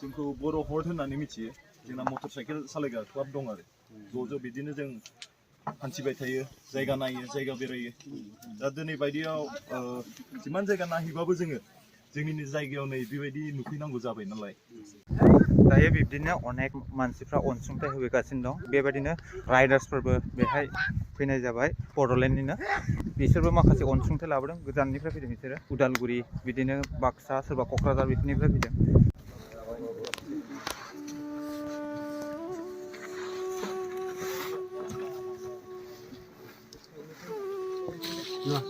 जोंखौ बर' हर्ड होननानै मिथियो जोंना मटर साइकेल सालायग्रा क्लाब दं आरो ज' बिदिनो जों हान्थिबाय थायो जायगा नायो जायगा बेरायो दा दिनै बायदियाव जिमान जायगा नायहैबाबो जोङो जोंनि जायगायाव नै बेबायदि नुफैनांगौ जाबाय नालाय दायो बिब्दिनो अनेक मानसिफ्रा अनसुंथाइ होगासिनो दं बेबायदिनो राइडार्सफोरबो बेहाय फैनाय जाबाय बड'लेण्डनिनो बिसोरबो माखासे अनसुंथाइ लाबोदों गोजाननिफ्राय फैदों बिसोरो उदालगुरि बिदिनो बाक्सा सोरबा क'क्राझार बिदिनिफ्राय फैदों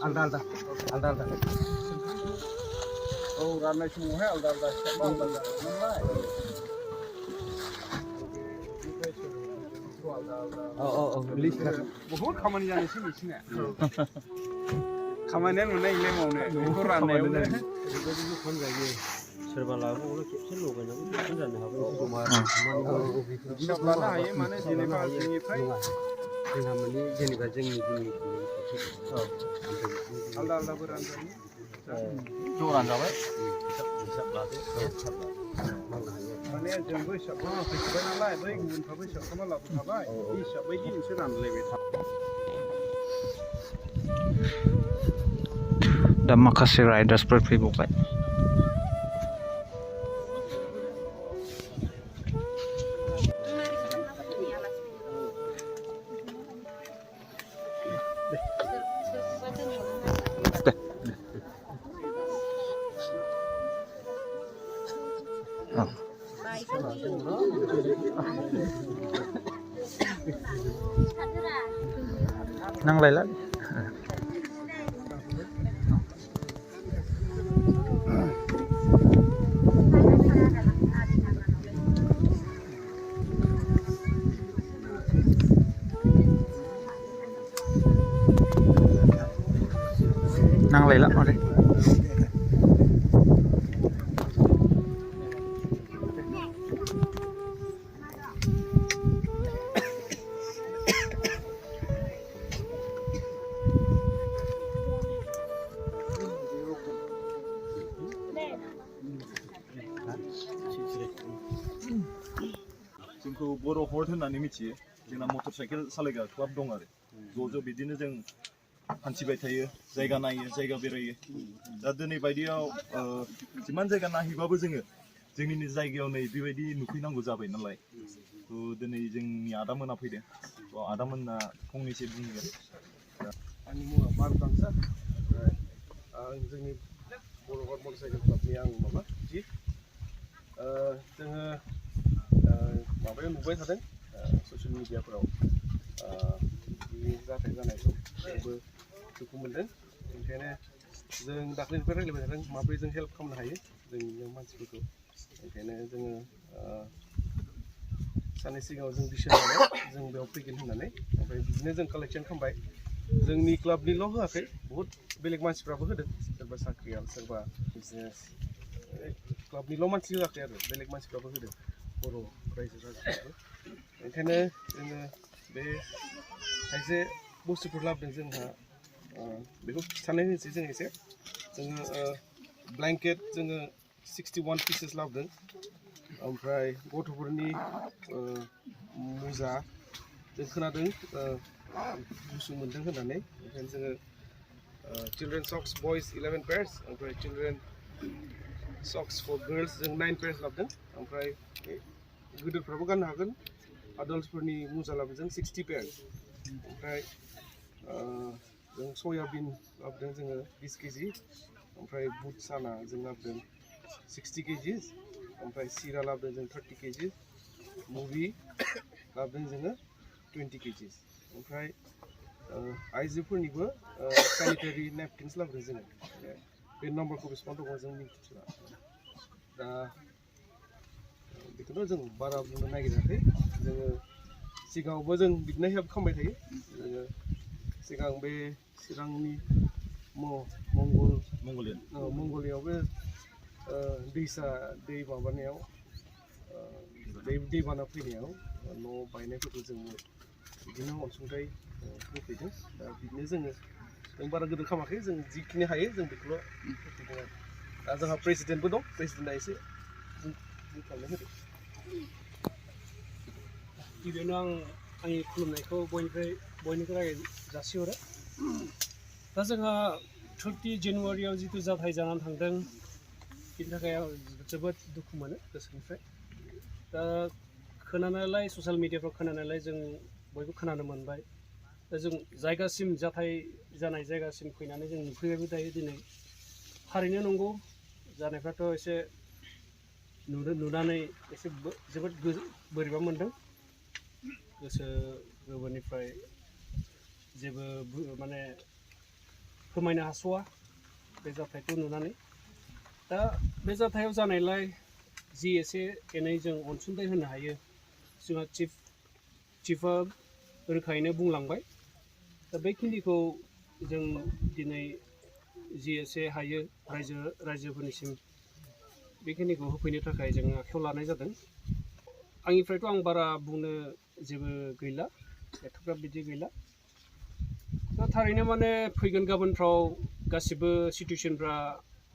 आलदा औ राननाय समावहाय आलदा बहुत खामानि जानोसै बिसिना खामानिया नुनाय इलाय मावनो बेखौ राननायावनो सोरबा लाबोबावनो खेबसे लगायनानै खेबसे जानो हाबाय जमा हिसाब लानो हायो माने जेनेबा जोंनिफ्राय जोंहा माने जेनेबा जोंनि आलदा रानजायो ज' रानजाबाय हिसाब लादो मावनो हायो माने जोंबो हिसाब खालामना फैखाबाय नालाय बै गुबुनफ्राबो हिसाब खालामना लाबोखाबाय बे हिसाब बायदि नोंसोर रानलायबाय था दा माखासे राइडार्सफोर फैबावबाय नांलायला नांलायला माथो जोंखौ बर' हर्ड होननानै मिथियो जोंना मटर साइकेल सालायग्रा क्लाब दं आरो ज' बिदिनो जों हान्थिबाय थायो जायगा नायो जायगा बेरायो दा दिनै बायदियाव जिमान जायगा नायहैबाबो जोङो जोंनि जायगायाव नै बेबायदि नुफैनांगौ जाबाय नालाय दिनै जोंनि आदामोना फैदों आदामोना फंनैसो बुंगोन आंनि मुङा बार'दांसा आं जोंनि बर' हर्ड मटर साइकेल क्लाबनि आं माबा चिफ जोङो माबायाव नुबाय थादों ससियेल मिडियाफोराव बे जाथाय जानायखौ जोंबो दुखु मोनदों ओंखायनो जों दाख्लैनिफ्राय रायज्लायबाय थादों माबोरै जों हेल्प खालामनो हायो जोंनि मानसिफोरखौ ओंखायनो जोङो साननै सिगाङाव जों डिसिसन लाबाय जों बेयाव फैगोन होननानै ओमफ्राय बिदिनो जों कालेक्सन खालामबाय जोंनि क्लाबनिल' होआखै बहुत बेलेग मानसिफ्राबो होदों सोरबा साख्रियाल सोरबा बिजनेस क्लाबनिल' मानसि होआखै आरो बेलेग मानसिफ्राबो होदों बर' रायजो राजाफ्राबो ओंखायनो जोङो बे खायसे बुस्थुफोर लाबोदों जोंहा बेखौ खिन्थानाय होनोसै जों एसे जोङो ब्लेंकेट जोङो 61 पिसेस लाबोदों ओमफ्राय गथ'फोरनि मुजा जों खोनादों गुसु मोन्दों होननानै ओंखायनो जोङो चिल्ड्रेन सक्स बयस 11 पेयार्स ओमफ्राय चिल्ड्रेन सक्स फर गार्ल्स जों 9 पेयार्स लाबोदों ओमफ्राय गिदिरफ्राबो गाननो हागोन आडल्टसफोरनि मुजा लाबोदों 60 पेयार्स ओमफ्राय जों सयाबिन लाबोदों जोङो 20 केजि ओमफ्राय बुट साना जों लाबोदों 60 केजि ओमफ्राय सिरा लाबोदों जों 30 केजि मुभि लाबोदों जोङो 20 केजि ओमफ्राय आइजोफोरनिबो सेनिटारि नेपकिन्स लाबोदों जोङो बे नम्बरखौ बेसेबां दङ जों मिन्थिला दा बेखौथ' जों बारा बुंनो नागिराखै जोङो सिगाङावबो जों बिदिनो हेल्प खालामबाय थायो जोङो सिगां बे चिरांनि मंगलियावबो दैसा दै माबानायाव दैबाना फैनायाव न' बायनायफोरखौ जोङो बिदिनो अनसुंथाइ होफैदों दा बिदिनो जों बारा गिदिर खालामाखै जों जिखिनि हायो जों बेखौल' होफैदों आरो दा जोंहा प्रेसिडेन्टबो दं प्रेसिडेन्टआ एसे बुंफ्रामनो होदो गिबियावनो आंनि खुलुमनायखौ बयनिफ्राय जासिहरो दा जोंहा 30 जानुवारियाव जिथु जाथाय जानानै थांदों बिनि थाखाय आं जोबोद दुखु मोनो गोसोनिफ्राय दा खोनानायलाय ससियेल मिडियाफ्राव खोनानायलाय जों बयबो खोनानो मोनबाय दा जों जायगासिम जाथाय जानाय जायगासिम फैनानै जों नुफैबायबो दायो दिनै थारैनो नंगौ जानायफ्राथ' एसे नुनानै एसे जोबोद बोरैबा मोनदों गोसो गोरबोनिफ्राय जेबो माने फोरमायनो हास'वा बे जाथायखौ नुनानै दा बे जाथायाव जानायलाय जि एसे एनै जों अनसुंथाइ होनो हायो जोंहा चिफआ रोखायैनो बुंलांबाय दा बेखिनिखौ जों दिनै जि एसे हायो रायजोफोरनिसिम बेखिनिखौ होफैनो थाखाय जों आखायाव लानाय जादों आंनिफ्रायथ' आं बारा बुंनो जेबो गैला एथ'ग्राब बिदि गैला दा थारैनो माने फैगोन गाबोनफ्राव गासिबो सिटुएसनफ्रा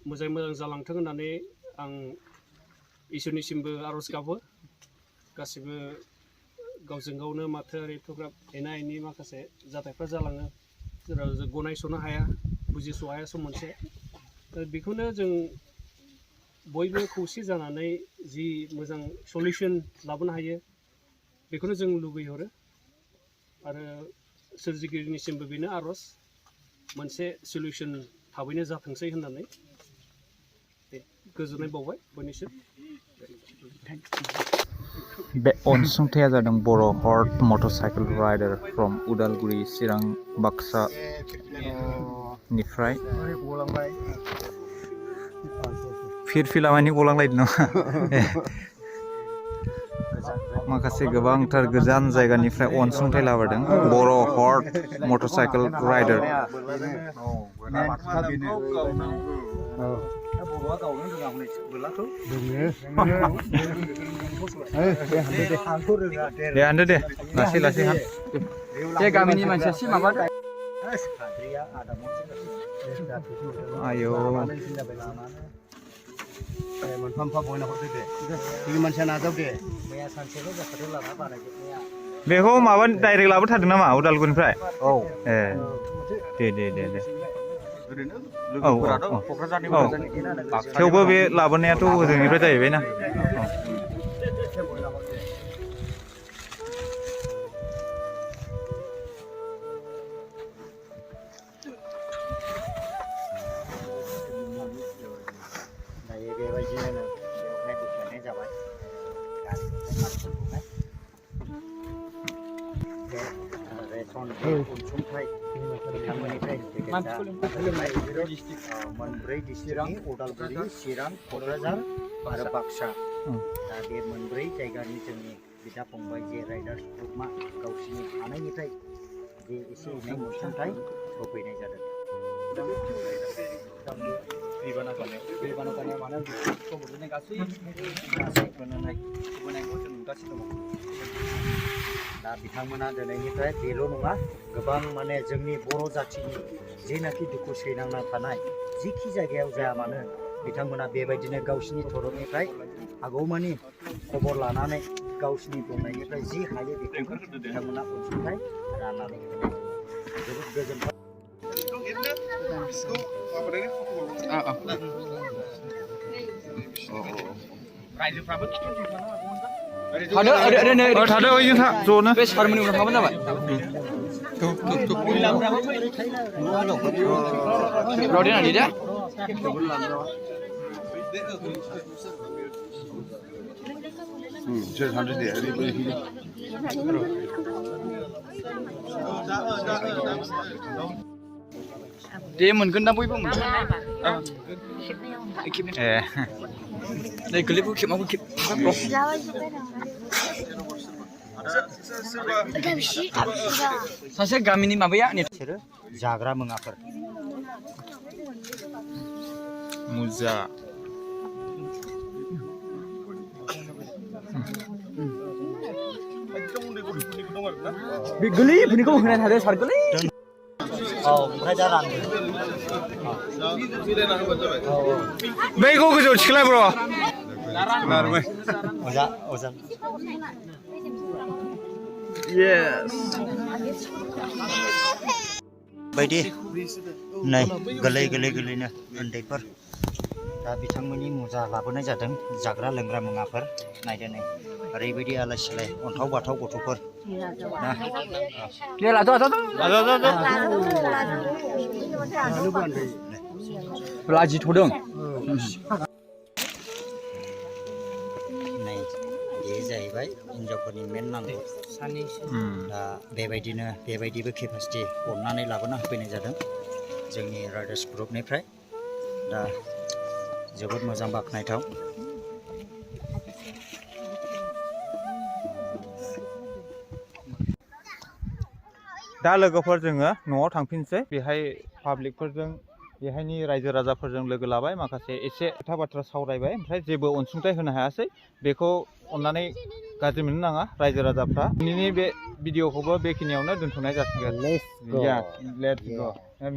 मोजां जालांथों होननानै आं इसोरनिसिमबो आर'ज गाबो गासिबो गावजों गावनो माथो एथ'ग्राब एना एनि माखासे जाथायफ्रा जालाङो जेराव जों गनायस'नो हाया बुजिस' हाया सम मोनसे बेखौनो जों बयबो खौसे जानानै जि मोजां सलिउसन लाबोनो हायो बेखौनो जों लुबैहरो आरो सोरजिगिरिनिसिमबो बेनो आर'ज मोनसे सलिउसन थाबैनो जाथोंसै होननानै गोजोननाय बावबाय बयनिसिम बे अनसुंथाया जादों बर' heard motorcycle राइडार from Udalguri Chirang Baksa निफ्राय फिरफिलामानि गलांलायदों नामा माखासे गोबांथार गोजान जायगानिफ्राय अनसुंथाइ लाबोदों बर' हर्ड मटरसाइकेल राइडार दे हानदो दे लासै लासै हान बे गामिनि मानसिया सि माबा आयौ बेखौ माबा डाइरेक्ट लाबोथारदों नामा उदालगुरिनिफ्राय औ ए दे औ थेवबो बे लाबोनायाथ' ओजोंनिफ्राय जाहैबायना मोनब्रै डिस्ट्रिक्टनि उदालगुरि चिरां क'क्राझार आरो बाक्सा दा बे मोनब्रै जायगानि जोंनि बिदा फंबाय जे राइडार्स ग्रुपआ गावसिनि हानायनिफ्राय जे एसे एनै अनसुंथाइ होफैनाय जादों दैबाना जानायाव मानो होबोनाय गासैखौ जों नुगासिनो दङ दा बिथांमोना दिनैनिफ्राय बेल' नङा गोबां माने जोंनि बर' जाथिनि जेनाखि दुखु सैनांना थानाय जिखि जायगायाव जाया मानो बिथांमोना बेबायदिनो गावसिनि थरफनिफ्राय हागौमानि खबर लानानै गावसिनि बुंनायनिफ्राय जि हायो बेखौ बिथांमोना अनसुंथाइ राननानै जोबोद गोजोनथाव रायजोफ्राबो थादो ओइजों था ज'नो बे सारमोननि उनाव थाबानो जाबाय र'देना दे दे मोनगोन ना बयबो मोनगोन ए नै गोरलैखौ खेबनांगौ खेब सासे गामिनि माबाया बिसोरो जाग्रा मुवाफोर मुजा बे गोरलैफोरनिखौ होनाय थादों सार गोरलै ओमफ्राय दा रानदों बैखौ गोजौआव थिखोलाय ब्र' Oza, oza. Yes. Baयदि नै गोरलैनो उन्दैफोर दा बिथांमोननि मुजा लाबोनाय जादों जाग्रा लोंग्रा मुवाफोर नायदो नै ओरैबायदि आलाय सिलाय अन्थाव बाथाव गथ'फोर ना Dia lah tu. Belaji tudung. नै बे जाहैबाय हिनजावफोरनि मेन नांगौ दा बेबायदिबो केपासिटि अननानै लाबोना होफैनाय जादों जोंनि राइडार्स ग्रुपनिफ्राय दा जोबोद मोजां बाख्नायथाव दा लोगोफोर जोङो न'आव थांफिनसै बेहाय पाब्लिकफोरजों बेहायनि रायजो राजाफोरजों लोगो लाबाय माखासे एसे खोथा बाथ्रा सावरायबाय ओमफ्राय जेबो अनसुंथाइ होनो हायासै बेखौ अन्नानै गाज्रि मोननो नाङा रायजो राजाफ्रा दिनैनि बे भिडिअखौबो बेखिनियावनो दोनथ'नाय जासिगोन लेट्स गो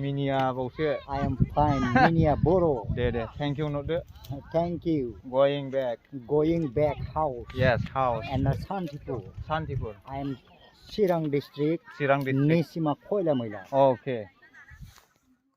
मिनिया बावसो I am fine Minia Boro दे थेंक इउ नोदो thank you going back house yes house and Santipur Santipur I am Chirang district Nisima Koila Moila okay